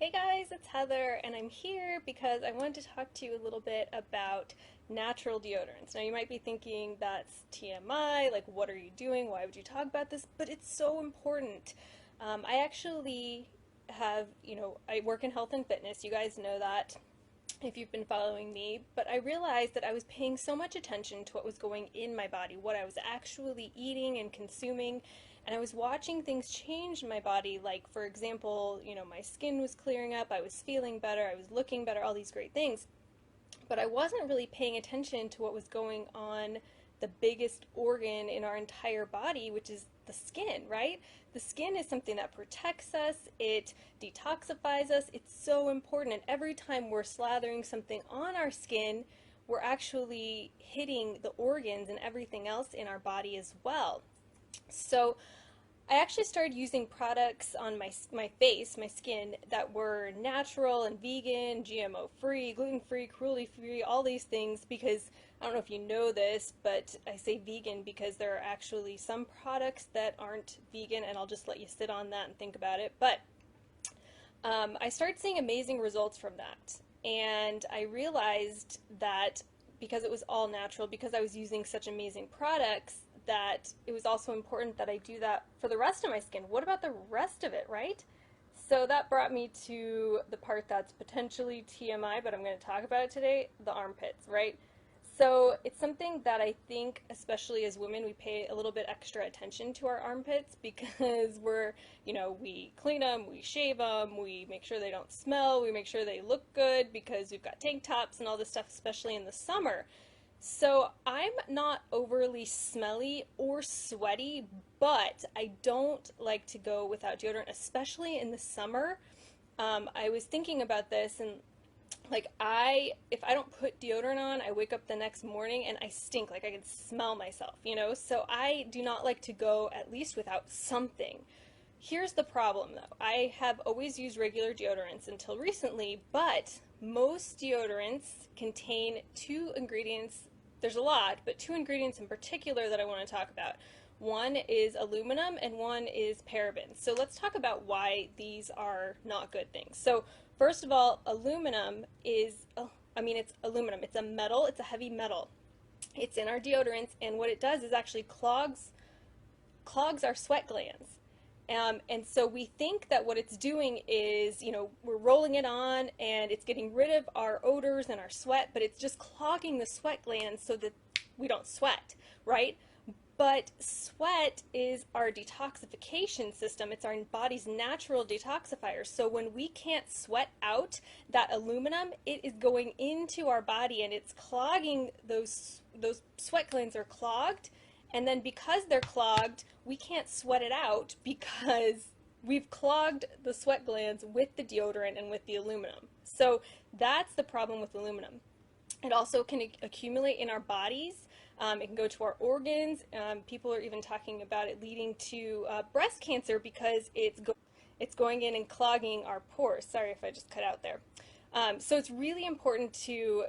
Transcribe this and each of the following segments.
Hey guys, it's Heather, and I'm here because I wanted to talk to you a little bit about natural deodorants. Now, you might be thinking that's TMI, like, what are you doing? Why would you talk about this? But it's so important. I actually I work in health and fitness. You guys know that if you've been following me, but I realized that I was paying so much attention to what was going in my body, what I was actually eating and consuming, and I was watching things change in my body. Like, for example, my skin was clearing up, I was feeling better, I was looking better, all these great things. But I wasn't really paying attention to what was going on the biggest organ in our entire body, which is the skin, right? The skin is something that protects us, it detoxifies us, it's so important. And every time we're slathering something on our skin, we're actually hitting the organs and everything else in our body as well. So I actually started using products on my face, my skin, that were natural and vegan, GMO free, gluten free, cruelty free, all these things, because I don't know if you know this, but I say vegan because there are actually some products that aren't vegan, and I'll just let you sit on that and think about it. But I started seeing amazing results from that, and I realized that because it was all natural, because I was using such amazing products, that it was also important that I do that for the rest of my skin. What about the rest of it, right? So that brought me to the part that's potentially TMI, but I'm going to talk about it today, the armpits, right? So it's something that I think, especially as women, we pay a little bit extra attention to our armpits because we clean them, we shave them, we make sure they don't smell, we make sure they look good because we've got tank tops and all this stuff, especially in the summer. So I'm not overly smelly or sweaty, but I don't like to go without deodorant, especially in the summer. I was thinking about this, and if I don't put deodorant on, I wake up the next morning and I stink, like I can smell myself. So I do not like to go at least without something. Here's the problem though. I have always used regular deodorants until recently, but most deodorants contain two ingredients. There's a lot, but two ingredients in particular that I want to talk about. One is aluminum and one is parabens. So let's talk about why these are not good things. So first of all, aluminum is, it's aluminum. It's a metal, it's a heavy metal. It's in our deodorants, and what it does is actually clogs our sweat glands. And so we think that what it's doing is, we're rolling it on and it's getting rid of our odors and our sweat, but it's just clogging the sweat glands so that we don't sweat, right? But sweat is our detoxification system. It's our body's natural detoxifier. So when we can't sweat out that aluminum, it is going into our body and it's clogging those sweat glands are clogged. And then because they're clogged, we can't sweat it out because we've clogged the sweat glands with the deodorant and with the aluminum. So that's the problem with aluminum. It also can accumulate in our bodies. It can go to our organs. People are even talking about it leading to breast cancer because it's going in and clogging our pores. Sorry if I just cut out there. So it's really important to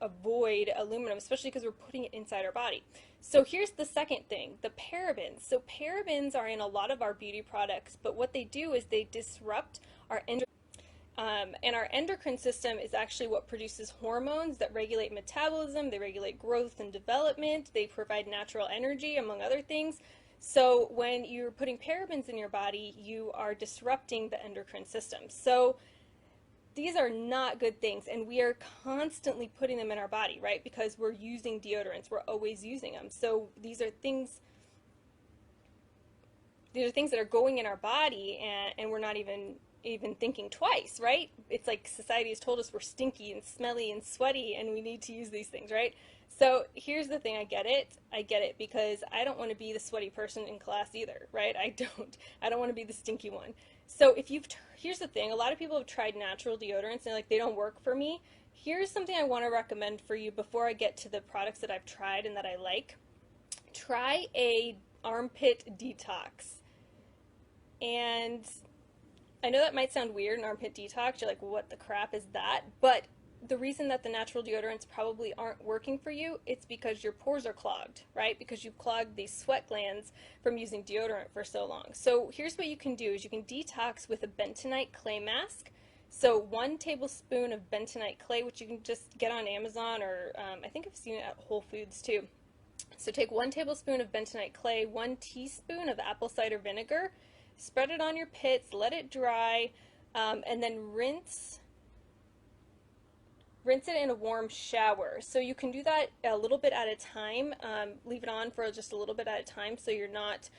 avoid aluminum, especially because we're putting it inside our body. So here's the second thing, the parabens. So parabens are in a lot of our beauty products, but what they do is they disrupt our and our endocrine system is actually what produces hormones that regulate metabolism, they regulate growth and development, they provide natural energy, among other things. So when you're putting parabens in your body, you are disrupting the endocrine system. So these are not good things, and we are constantly putting them in our body, right? Because we're using deodorants, we're always using them. So these are things that are going in our body, and we're not even thinking twice, right? It's like society has told us we're stinky and smelly and sweaty and we need to use these things, right? So here's the thing, I get it because I don't want to be the sweaty person in class either, right? I don't want to be the stinky one. So here's the thing, a lot of people have tried natural deodorants and they don't work for me. Here's something I want to recommend for you before I get to the products that I've tried and that I like. Try a armpit detox. And I know that might sound weird, an armpit detox. You're like, what the crap is that? But the reason that the natural deodorants probably aren't working for you, it's because your pores are clogged, right? Because you've clogged these sweat glands from using deodorant for so long. So here's what you can do is you can detox with a bentonite clay mask. So 1 tablespoon of bentonite clay, which you can just get on Amazon, or I think I've seen it at Whole Foods too. So take 1 tablespoon of bentonite clay, 1 teaspoon of apple cider vinegar, spread it on your pits, let it dry, and then rinse it in a warm shower. So you can do that a little bit at a time. Leave it on for just a little bit at a time so you're not,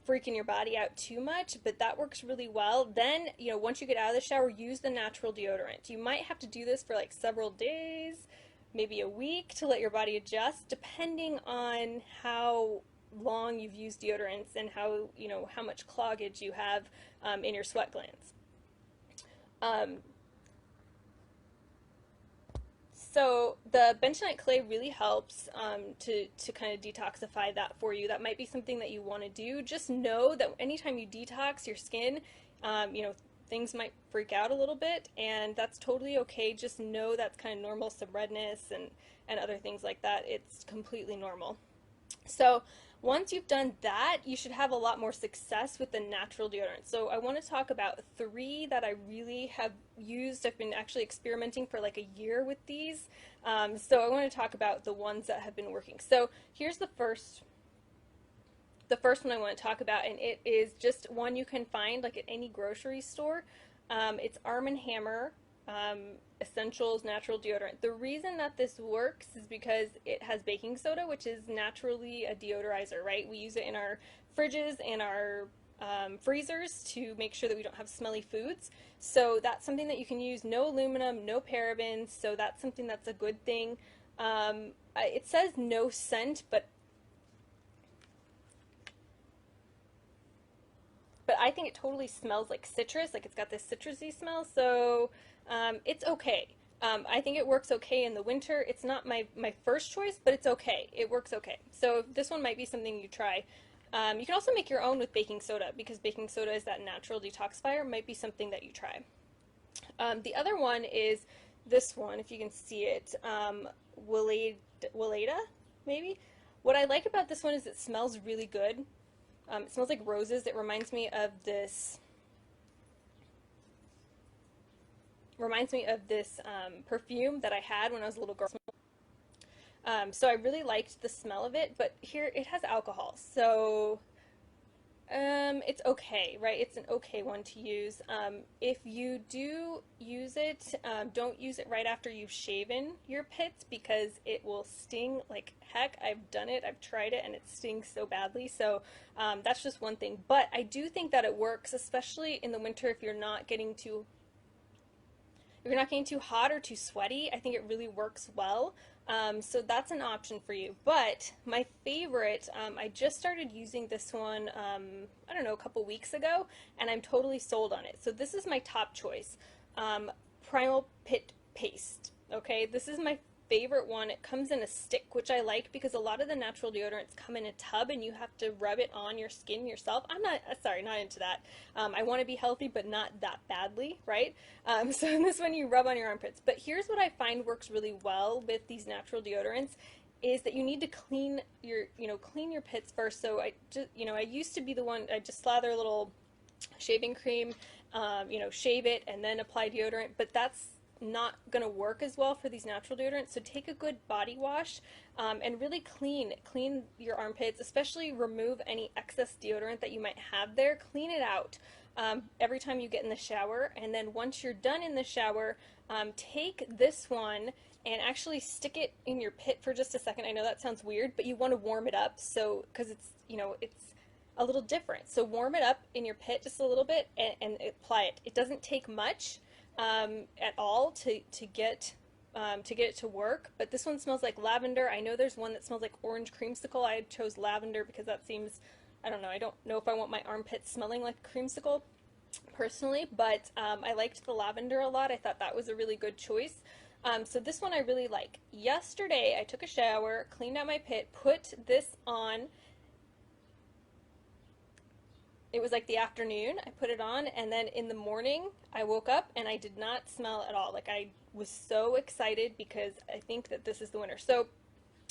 freaking your body out too much, but that works really well. Then, once you get out of the shower, use the natural deodorant. You might have to do this for like several days, maybe a week, to let your body adjust, depending on how long you've used deodorants and how much cloggage you have in your sweat glands. Um, So the bentonite clay really helps to kind of detoxify that for you. That might be something that you want to do. Just know that anytime you detox your skin, things might freak out a little bit, and that's totally okay. Just know that's kind of normal, some redness and other things like that. It's completely normal. So once you've done that, you should have a lot more success with the natural deodorant. So I want to talk about 3 that I really have used. I've been actually experimenting for like a year with these. So I want to talk about the ones that have been working. So here's the first one I want to talk about, and it is just one you can find like at any grocery store. It's Arm & Hammer Essentials Natural Deodorant. The reason that this works is because it has baking soda, which is naturally a deodorizer, right? We use it in our fridges and our freezers to make sure that we don't have smelly foods. So that's something that you can use. No aluminum, no parabens, so that's something that's a good thing. It says no scent, but I think it totally smells like citrus, like it's got this citrusy smell, so it's okay. I think it works okay in the winter. It's not my first choice, but it's okay. It works okay. So this one might be something you try. You can also make your own with baking soda, because baking soda is that natural detoxifier. Might be something that you try. The other one is this one, if you can see it, Weleda, maybe? What I like about this one is it smells really good. It smells like roses. It reminds me of this perfume that I had when I was a little girl. So I really liked the smell of it, but here it has alcohol, so it's okay, right? It's an okay one to use. If you do use it, don't use it right after you've shaven your pits, because it will sting like heck. I've done it, I've tried it, and it stings so badly. So that's just one thing. But I do think that it works, especially in the winter if you're not getting too hot or too sweaty. I think it really works well. So that's an option for you. But my favorite, I just started using this one, I don't know, a couple weeks ago, and I'm totally sold on it. So this is my top choice, Primal Pit Paste. Okay, this is my favorite one. It comes in a stick, which I like because a lot of the natural deodorants come in a tub and you have to rub it on your skin yourself. I'm not, not into that. I want to be healthy, but not that badly, right? So in this one you rub on your armpits. But here's what I find works really well with these natural deodorants is that you need to clean your pits first. So I used to be the one, I just slather a little shaving cream, shave it and then apply deodorant, but that's not going to work as well for these natural deodorants. So take a good body wash and really clean your armpits, especially remove any excess deodorant that you might have there. Clean it out every time you get in the shower, and then once you're done in the shower, take this one and actually stick it in your pit for just a second. I know that sounds weird, but you want to warm it up, so because it's a little different. So warm it up in your pit just a little bit and apply it. It doesn't take much at all to get it to work, but this one smells like lavender. I know there's one that smells like orange creamsicle. I chose lavender because that seems, I don't know if I want my armpits smelling like a creamsicle personally, but I liked the lavender a lot. I thought that was a really good choice. So this one I really like. Yesterday I took a shower, cleaned out my pit, put this on. It was like the afternoon, I put it on, and then in the morning, I woke up and I did not smell at all. Like, I was so excited because I think that this is the winner. So,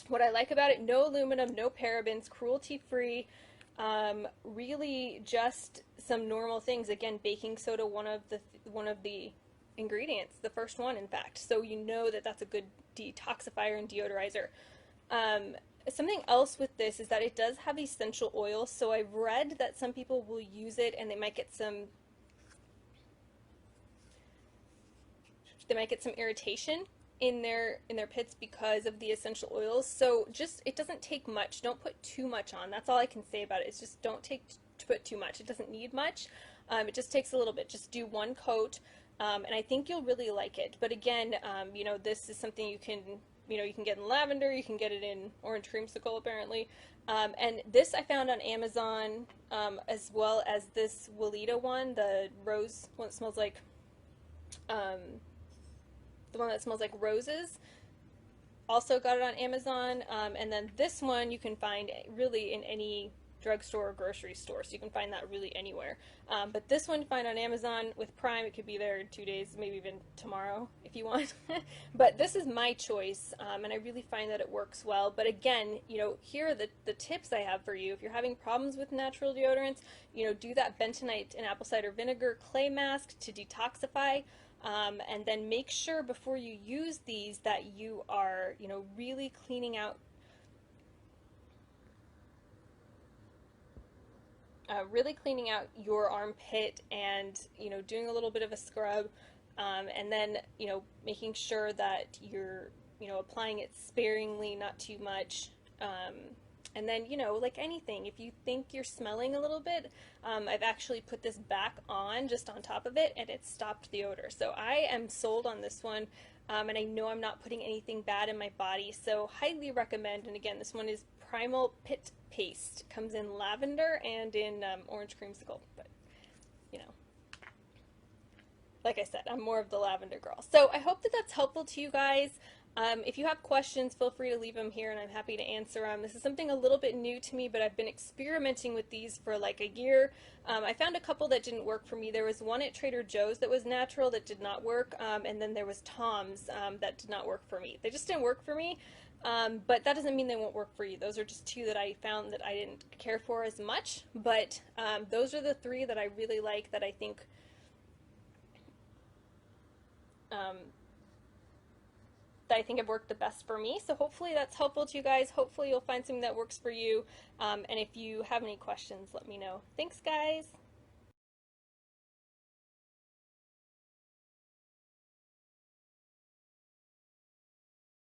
what I like about it, no aluminum, no parabens, cruelty-free, Really just some normal things. Again, baking soda, one of the ingredients, the first one, in fact. So you know that that's a good detoxifier and deodorizer. Um, Something else with this is that it does have essential oils. So I've read that some people will use it and they might get some irritation in their pits because of the essential oils. So just it doesn't take much. Don't put too much on. That's all I can say about it. It's just don't take to put too much. It doesn't need much. It just takes a little bit. Just do one coat, and I think you'll really like it. But again, you know, this is something you can get in lavender. You can get it in orange creamsicle apparently. And this I found on Amazon, as well as this Weleda one, the rose one that smells like the one that smells like roses. Also got it on Amazon. And then this one you can find really in any drugstore or grocery store, so you can find that really anywhere. But this one you find on Amazon with Prime. It could be there in 2 days, maybe even tomorrow if you want. But this is my choice, and I really find that it works well. But again, you know, here are the tips I have for you. If you're having problems with natural deodorants, you know, do that bentonite and apple cider vinegar clay mask to detoxify. And then make sure before you use these that you are, you know, really cleaning out your armpit, and you know, doing a little bit of a scrub, and then you know, making sure that you're, you know, applying it sparingly, not too much. And then, you know, like anything, if you think you're smelling a little bit, I've actually put this back on just on top of it, and it stopped the odor. So I am sold on this one, and I know I'm not putting anything bad in my body, so highly recommend. And again, this one is Primal Pit Paste. Comes in lavender and in orange creamsicle, but you know, like I said, I'm more of the lavender girl. So I hope that that's helpful to you guys. If you have questions, feel free to leave them here and I'm happy to answer them. This is something a little bit new to me, but I've been experimenting with these for like a year. I found a couple that didn't work for me. There was one at Trader Joe's that was natural that did not work, and then there was Tom's that did not work for me. They just didn't work for me, but that doesn't mean they won't work for you. Those are just two that I found that I didn't care for as much, but those are the three that I really like, that I think have worked the best for me. So hopefully that's helpful to you guys. Hopefully you'll find something that works for you. And if you have any questions, let me know. Thanks, guys.